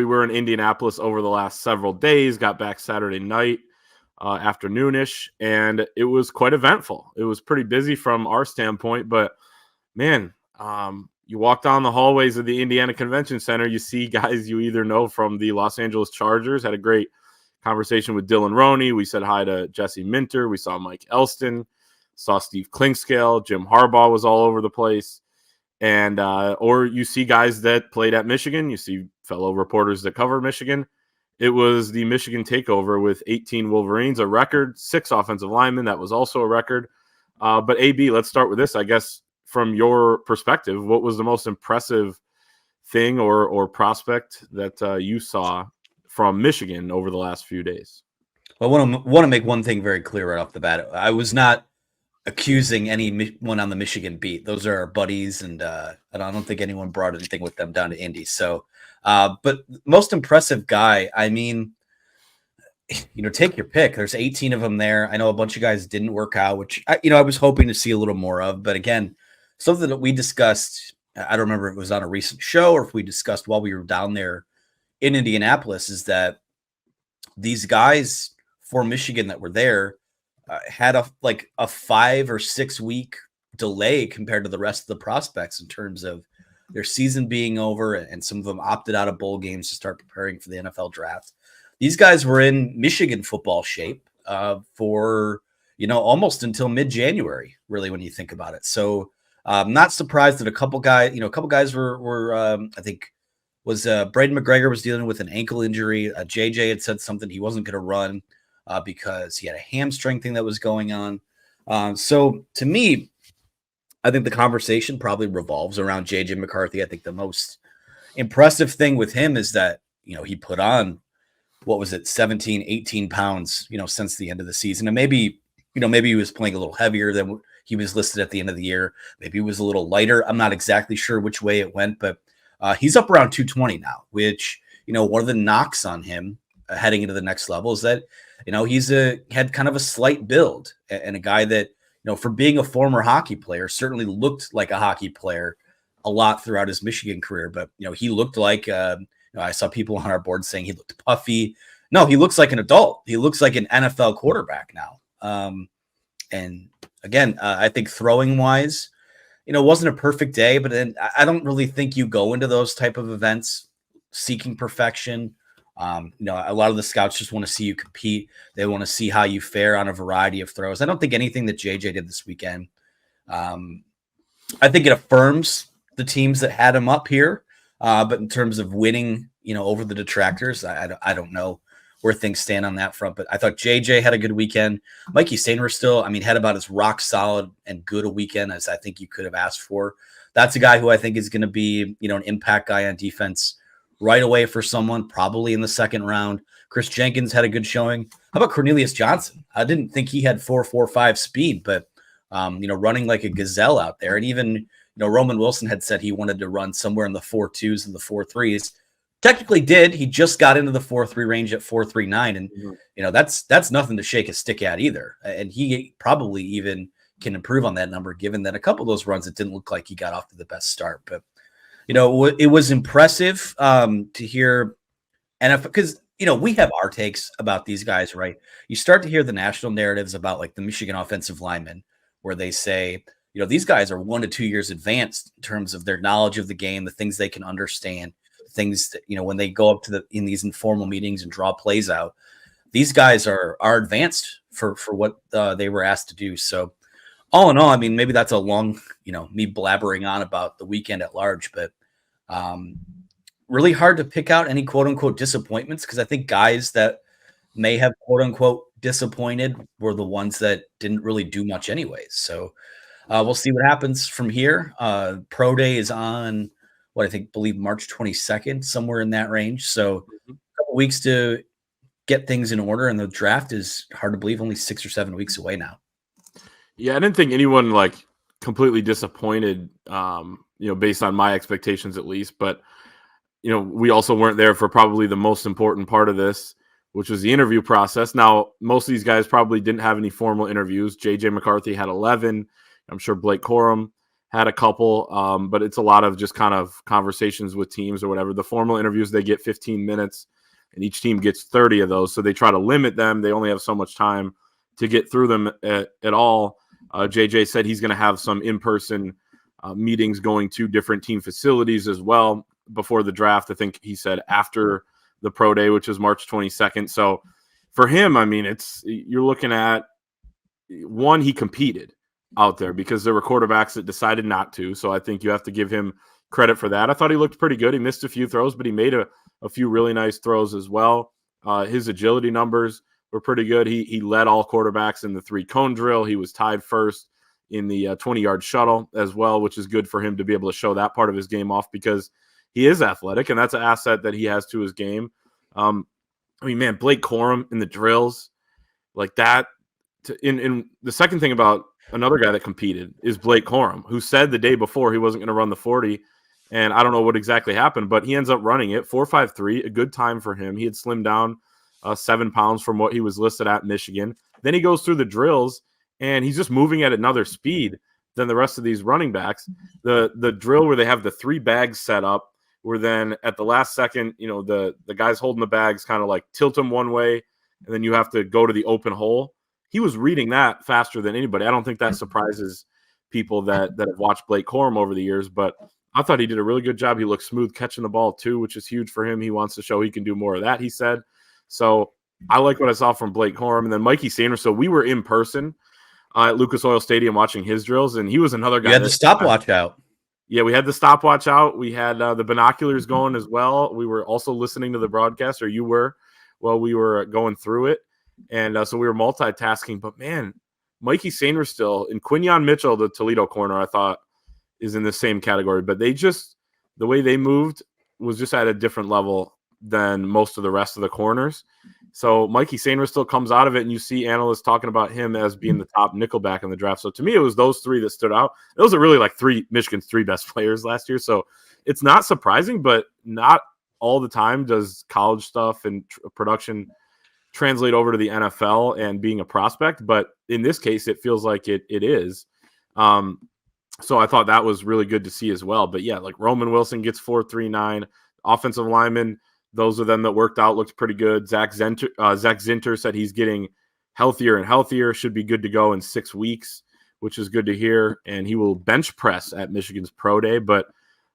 were in Indianapolis over the last several days, got back Saturday night, afternoonish, and it was quite eventful. It was pretty busy from our standpoint, but man, you walk down the hallways of the Indiana Convention Center, you see guys you either know from the Los Angeles Chargers. Had a great conversation with Dylan Roney. We said hi to Jesse Minter. We saw Mike Elston, saw Steve Klinkscale. Jim Harbaugh was all over the place. And or you see guys that played at Michigan. You see fellow reporters that cover Michigan. It was the Michigan takeover with 18 Wolverines, a record, 6 offensive linemen. That was also a record. But AB, let's start with this. I guess from your perspective, what was the most impressive thing or prospect that you saw from Michigan over the last few days? Well, I want to make one thing very clear right off the bat. I was not accusing anyone on the Michigan beat. Those are our buddies, and I don't think anyone brought anything with them down to Indy. So, but most impressive guy, I mean, take your pick. There's 18 of them there. I know a bunch of guys didn't work out, which I was hoping to see a little more of. But again, something that we discussed, I don't remember if it was on a recent show or if we discussed while we were down there in Indianapolis, is that these guys for Michigan that were there had a 5 or 6 week delay compared to the rest of the prospects in terms of their season being over, and some of them opted out of bowl games to start preparing for the NFL draft. These guys were in Michigan football shape for almost until mid-January, really, when you think about it. So I'm not surprised that a couple guys were I think was Braden McGregor was dealing with an ankle injury. JJ had said something he wasn't going to run because he had a hamstring thing that was going on. So to me, I think the conversation probably revolves around JJ McCarthy. I think the most impressive thing with him is that, he put on, 17, 18 pounds, since the end of the season. And maybe he was playing a little heavier than he was listed at the end of the year. Maybe he was a little lighter. I'm not exactly sure which way it went, but he's up around 220 now, which, one of the knocks on him heading into the next level is that, had kind of a slight build, and a guy that, for being a former hockey player, certainly looked like a hockey player a lot throughout his Michigan career. But, he looked like, I saw people on our board saying he looked puffy. No, he looks like an adult. He looks like an NFL quarterback now. And again, I think throwing wise, it wasn't a perfect day, but then I don't really think you go into those type of events seeking perfection. A lot of the scouts just want to see you compete. They want to see how you fare on a variety of throws. I don't think anything that JJ did this weekend. I think it affirms the teams that had him up here. But in terms of winning, over the detractors, I don't know where things stand on that front. But I thought JJ had a good weekend. Mikey Stainer still, had about as rock solid and good a weekend as I think you could have asked for. That's a guy who I think is going to be, an impact guy on defense right away for someone, probably in the second round. Chris Jenkins had a good showing. How about Cornelius Johnson? I didn't think he had 4.45 speed, but, running like a gazelle out there. And even, Roman Wilson had said he wanted to run somewhere in the 4.2s and the 4.3s. Technically did. He just got into the 4.3 range at 4.39. And, that's nothing to shake a stick at either. And he probably even can improve on that number, given that a couple of those runs, it didn't look like he got off to the best start. But, it was impressive to hear. And because, we have our takes about these guys, right? You start to hear the national narratives about like the Michigan offensive linemen, where they say, these guys are 1 to 2 years advanced in terms of their knowledge of the game, the things they can understand, things that, when they go up to in these informal meetings and draw plays out, these guys are advanced for what they were asked to do. So all in all, maybe that's a long, me blabbering on about the weekend at large, but really hard to pick out any quote unquote disappointments, because I think guys that may have quote unquote disappointed were the ones that didn't really do much anyways. So we'll see what happens from here. Pro Day is on believe March 22nd, somewhere in that range. So a couple weeks to get things in order, and the draft is, hard to believe, only 6 or 7 weeks away now. Yeah, I didn't think anyone completely disappointed, based on my expectations at least. But, we also weren't there for probably the most important part of this, which was the interview process. Now, most of these guys probably didn't have any formal interviews. JJ McCarthy had 11. I'm sure Blake Corum had a couple, but it's a lot of just kind of conversations with teams or whatever. The formal interviews, they get 15 minutes, and each team gets 30 of those. So they try to limit them. They only have so much time to get through them at all. JJ said he's going to have some in-person meetings going to different team facilities as well before the draft. I think he said after the pro day, which is March 22nd. So for him, I mean, you're looking at one, he competed out there because there were quarterbacks that decided not to. So I think you have to give him credit for that. I thought he looked pretty good. He missed a few throws, but he made a few really nice throws as well. His agility numbers were pretty good. He led all quarterbacks in the 3-cone drill. He was tied first in the 20-yard shuttle as well, which is good for him to be able to show that part of his game off because he is athletic, and that's an asset that he has to his game. I mean, man, Blake Corum in the drills like that. In the second thing about another guy that competed is Blake Corum, who said the day before he wasn't going to run the 40, and I don't know what exactly happened, but he ends up running it 4.53, a good time for him. He had slimmed down 7 pounds from what he was listed at Michigan. Then he goes through the drills, and he's just moving at another speed than the rest of these running backs. The drill where they have the 3 bags set up, where then at the last second, the guys holding the bags kind of like tilt them one way, and then you have to go to the open hole. He was reading that faster than anybody. I don't think that surprises people that have watched Blake Corum over the years, but I thought he did a really good job. He looked smooth catching the ball too, which is huge for him. He wants to show he can do more of that, he said. So I like what I saw from Blake Corum. And then Mikey Sanders. So we were in person at Lucas Oil Stadium watching his drills, and he was another guy. You had the stopwatch out. Yeah, we had the stopwatch out. We had the binoculars going as well. We were also listening to the broadcast, or you were, while we were going through it. And so we were multitasking. But, man, Mikey Sanders still, and Quinyon Mitchell, the Toledo corner, I thought is in the same category. But they just – the way they moved was just at a different level than most of the rest of the corners. So Mikey Sanders still comes out of it, and you see analysts talking about him as being the top nickelback in the draft. So to me, it was those 3 that stood out. Those are really like Michigan's 3 best players last year. So it's not surprising, but not all the time does college stuff and production translate over to the NFL and being a prospect. But in this case, it feels like it is. So I thought that was really good to see as well. But yeah, like Roman Wilson gets 4.39. Offensive linemen, those of them that worked out looked pretty good. Zach Zinter said he's getting healthier and healthier, should be good to go in 6 weeks, which is good to hear. And he will bench press at Michigan's Pro Day. But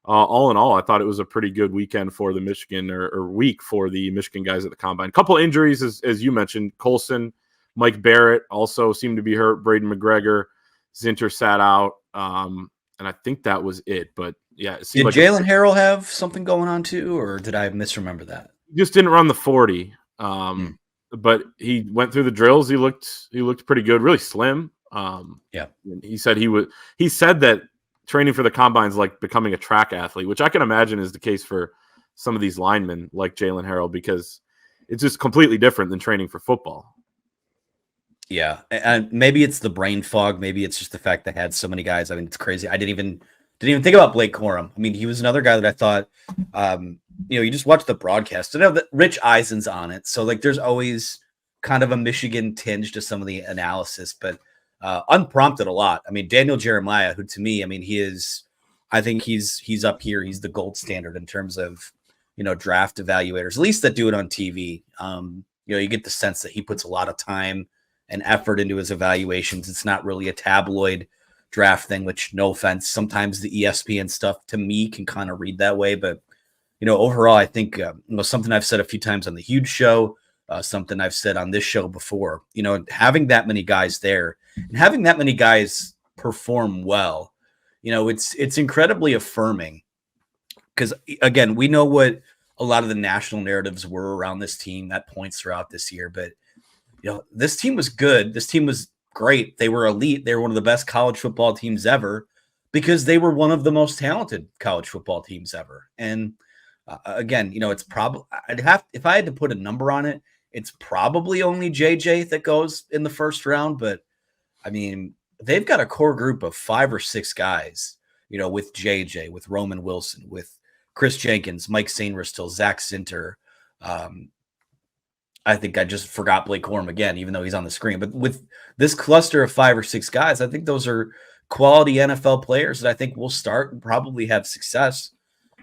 all in all, I thought it was a pretty good weekend for the Michigan or week for the Michigan guys at the Combine. Couple injuries, as you mentioned. Colson, Mike Barrett also seemed to be hurt. Braden McGregor, Zinter sat out. And I think that was it. But yeah, it did like Jalen Harrell have something going on too, or did I misremember that? He just didn't run the 40. But he went through the drills. He looked pretty good, really slim. Yeah. He said he said that training for the Combine is like becoming a track athlete, which I can imagine is the case for some of these linemen like Jalen Harrell, because it's just completely different than training for football. Yeah, and maybe it's the brain fog. Maybe it's just the fact that I had so many guys. I mean, it's crazy. I didn't even think about Blake Corum. I mean, he was another guy that I thought, you just watch the broadcast. I know that Rich Eisen's on it, so like there's always kind of a Michigan tinge to some of the analysis, but unprompted a lot. I mean, Daniel Jeremiah, who to me, I mean, I think he's up here. He's the gold standard in terms of, draft evaluators, at least that do it on TV. You get the sense that he puts a lot of time and effort into his evaluations. It's not really a tabloid draft thing, which, no offense, sometimes the ESPN stuff to me can kind of read that way. But, overall, I think, something I've said a few times on the Huge Show, something I've said on this show before, having that many guys there and having that many guys perform well, it's incredibly affirming, because again, we know what a lot of the national narratives were around this team at points throughout this year, but this team was good. This team was great. They were elite. They were one of the best college football teams ever because they were one of the most talented college football teams ever. And again, it's probably, if I had to put a number on it, it's probably only JJ that goes in the first round. But I mean, they've got a core group of 5 or 6 guys, with JJ, with Roman Wilson, with Chris Jenkins, Mike Sainristil, Zach Zinter. I think I just forgot Blake Corum again, even though he's on the screen. But with this cluster of 5 or 6 guys, I think those are quality NFL players that I think will start and probably have success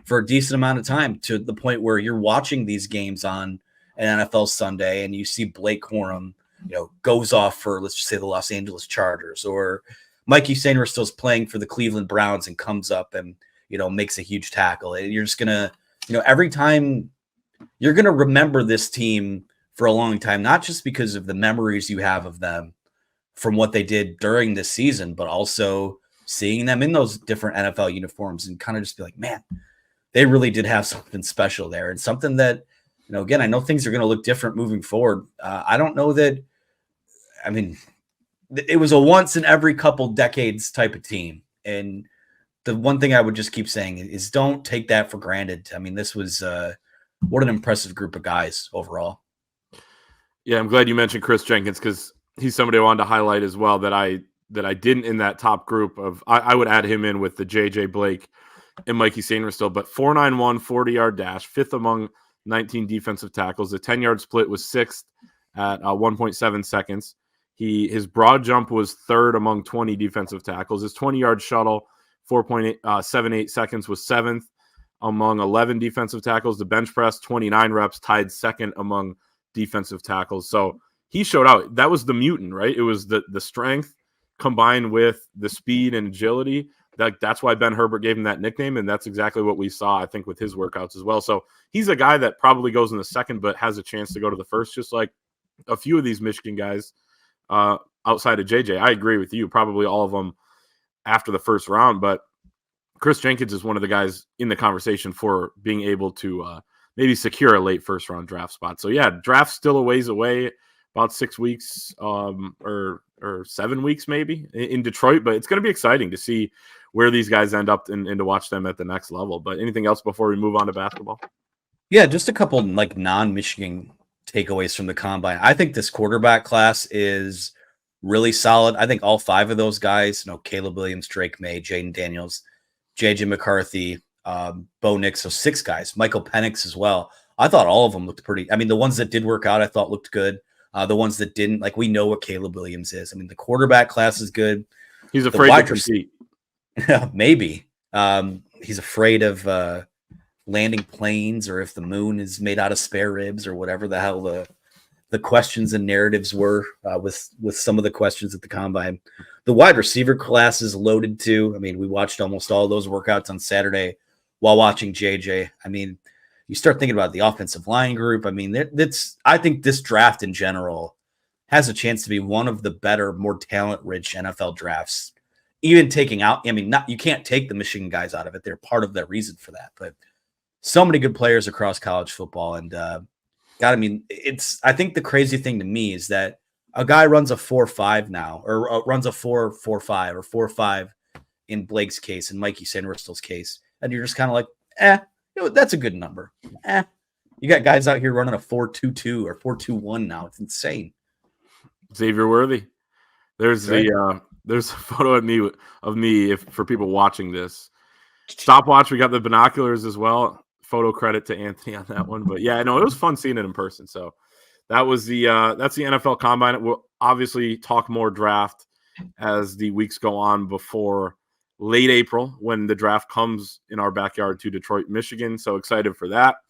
for a decent amount of time, to the point where you're watching these games on an NFL Sunday and you see Blake Corum, goes off for, let's just say, the Los Angeles Chargers, or Mikey Sainristil's playing for the Cleveland Browns and comes up and, makes a huge tackle. And you're just going to, every time you're going to remember this team for a long time, not just because of the memories you have of them from what they did during this season, but also seeing them in those different NFL uniforms and kind of just be like, man, they really did have something special there, and something that, again, I know things are going to look different moving forward. I don't know that, it was a once in every couple decades type of team. And the one thing I would just keep saying is don't take that for granted. This was what an impressive group of guys overall. Yeah, I'm glad you mentioned Chris Jenkins, because he's somebody I wanted to highlight as well that I didn't in that top group of. I would add him in with the JJ Blake and Mikey Sainristil, but 4.91 40-yard dash, fifth among 19 defensive tackles. The 10-yard split was sixth at 1.7 seconds. His broad jump was third among 20 defensive tackles. His 20-yard shuttle, 4.78 seconds, was seventh among 11 defensive tackles. The bench press, 29 reps, tied second among defensive tackles. So he showed out. That was the mutant, right? It was the strength combined with the speed and agility. That's why Ben Herbert gave him that nickname, and that's exactly what we saw, I think, with his workouts as well. So he's a guy that probably goes in the second, but has a chance to go to the first, just like a few of these Michigan guys outside of JJ. I agree with you, probably all of them after the first round, but Chris Jenkins is one of the guys in the conversation for being able to maybe secure a late first-round draft spot. So, yeah, draft's still a ways away, about 6 weeks or 7 weeks maybe in Detroit, but it's going to be exciting to see where these guys end up and to watch them at the next level. But anything else before we move on to basketball? Yeah, just a couple non-Michigan takeaways from the combine. I think this quarterback class is really solid. I think all five of those guys, Caleb Williams, Drake May, Jaden Daniels, JJ McCarthy, Bo Nix, so 6 guys, Michael Penix as well. I thought all of them looked pretty. The ones that did work out, I thought looked good. The ones that didn't, we know what Caleb Williams is. The quarterback class is good. He's afraid to compete. Maybe. He's afraid of landing planes, or if the moon is made out of spare ribs, or whatever the hell the questions and narratives were with some of the questions at the combine. The wide receiver class is loaded too. We watched almost all those workouts on Saturday while watching JJ. You start thinking about the offensive line group. I think this draft in general has a chance to be one of the better, more talent-rich NFL drafts. Even taking out, you can't take the Michigan guys out of it. They're part of the reason for that. But so many good players across college football. And I think the crazy thing to me is that a guy runs a 4.5 now, or runs a 4.45 or 4.5 in Blake's case and Mikey Sainristil's case. And you're just kind of like, that's a good number. You got guys out here running a 4.22 or 4.21 now. It's insane. Xavier Worthy. There's there's a photo of me for people watching this. Stopwatch, we got the binoculars as well. Photo credit to Anthony on that one. But yeah, no, it was fun seeing it in person. So that was that's the NFL Combine. We'll obviously talk more draft as the weeks go on before late April, when the draft comes in our backyard to Detroit, Michigan. So excited for that.